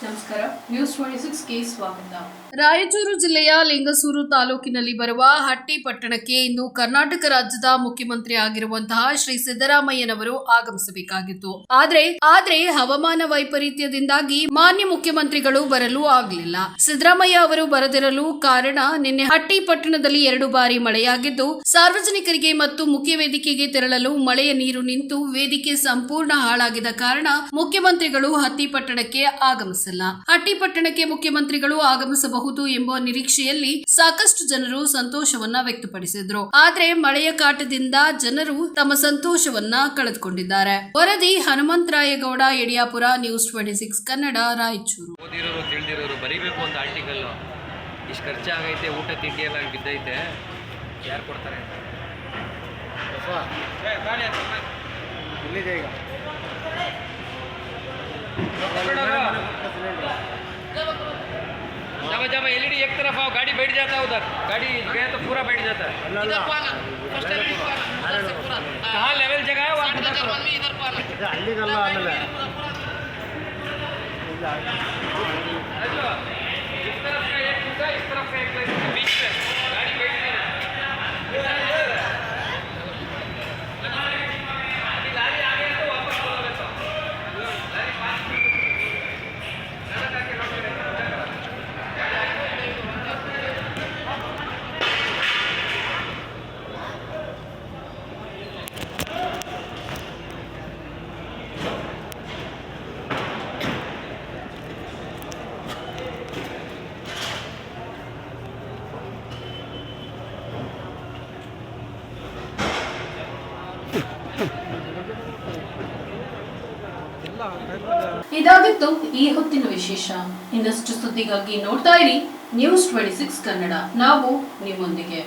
ನಮಸ್ಕಾರ. ನ್ಯೂಸ್ 26ಗೆ ಸ್ವಾಗತ. ರಾಯಚೂರು ಜಿಲ್ಲೆಯ ಲಿಂಗಸೂರು ತಾಲೂಕಿನಲ್ಲಿ ಬರುವ ಹಟ್ಟಿ ಪಟ್ಟಣಕ್ಕೆ ಇಂದು ಕರ್ನಾಟಕ ರಾಜ್ಯದ ಮುಖ್ಯಮಂತ್ರಿ ಆಗಿರುವಂತಹ ಶ್ರೀ ಸಿದ್ದರಾಮಯ್ಯನವರು ಆಗಮಿಸಬೇಕಾಗಿತ್ತು. ಆದ್ರೆ ಹವಾಮಾನ ವೈಪರೀತ್ಯದಿಂದಾಗಿ ಮಾನ್ಯ ಮುಖ್ಯಮಂತ್ರಿಗಳು ಬರಲು ಆಗಲಿಲ್ಲ. ಸಿದ್ದರಾಮಯ್ಯ ಅವರು ಬರದಿರಲು ಕಾರಣ ನಿನ್ನೆ ಹಟ್ಟಿ ಪಟ್ಟಣದಲ್ಲಿ 2 ಬಾರಿ ಮಳೆಯಾಗಿದ್ದು ಸಾರ್ವಜನಿಕರಿಗೆ ಮತ್ತು ಮುಖ್ಯ ವೇದಿಕೆಗೆ ತೆರಳಲು ಮಳೆಯ ನೀರು ನಿಂತು ವೇದಿಕೆ ಸಂಪೂರ್ಣ ಹಾಳಾಗಿದ್ದ ಕಾರಣ ಮುಖ್ಯಮಂತ್ರಿಗಳು ಹಟ್ಟಿ ಪಟ್ಟಣಕ್ಕೆ ಆಗಮಿಸಿಲ್ಲ. ಹಟ್ಟಿ ಪಟ್ಟಣಕ್ಕೆ ಮುಖ್ಯಮಂತ್ರಿಗಳು ಆಗಮಿಸಬಹುದು ಎಂಬ ನಿರೀಕ್ಷೆಯಲ್ಲಿ ಸಾಕಷ್ಟು ಜನರು ಸಂತೋಷವನ್ನ ವ್ಯಕ್ತಪಡಿಸಿದ್ರು. ಆದ್ರೆ ಮಳೆಯ ಕಾಟದಿಂದ ಜನರು ತಮ್ಮ ಸಂತೋಷವನ್ನ ಕಳೆದುಕೊಂಡಿದ್ದಾರೆ. ವರದಿ ಹನುಮಂತರಾಯಗೌಡ, ಯಡಿಯಾಪುರ, ನ್ಯೂಸ್ 26 ಕನ್ನಡ, ರಾಯಚೂರು. ಓದಿರೋರು ತಿಳಿದಿರೋರು ಬರೀಬೇಕು ಅಂತ ಆರ್ಟಿಕಲ್ ಇಷ್ಟು ಖರ್ಚಾಗೈತೆ, ಊಟ ತಿಂಡಿ ಎಲ್ಲ ಬಿದ್ದೈತೆ, ಯಾರು ಕೊಡ್ತಾರೆ? जब एलईडी एक तरफ आओ, गाड़ी बैठ जाता है उधर, गाड़ी गया तो पूरा बैठ जाता है. कहाँ लेवल जगह है वहाँ इधर इस तरफ का एक टूटा, इस तरफ का एक बीच में गाड़ी बैठ गई. लारी आ गया तो वापस बोलोगे तो लारी 5 मिनट ಇದಾಗಿತ್ತು ಈ ಹೊತ್ತಿನ ವಿಶೇಷ. ಇನ್ನಷ್ಟು ಸುದ್ದಿಗಾಗಿ ನೋಡ್ತಾ ಇರಿ ನ್ಯೂಸ್ 26 ಕನ್ನಡ. ನಾವು ನಿಮ್ಮೊಂದಿಗೆ.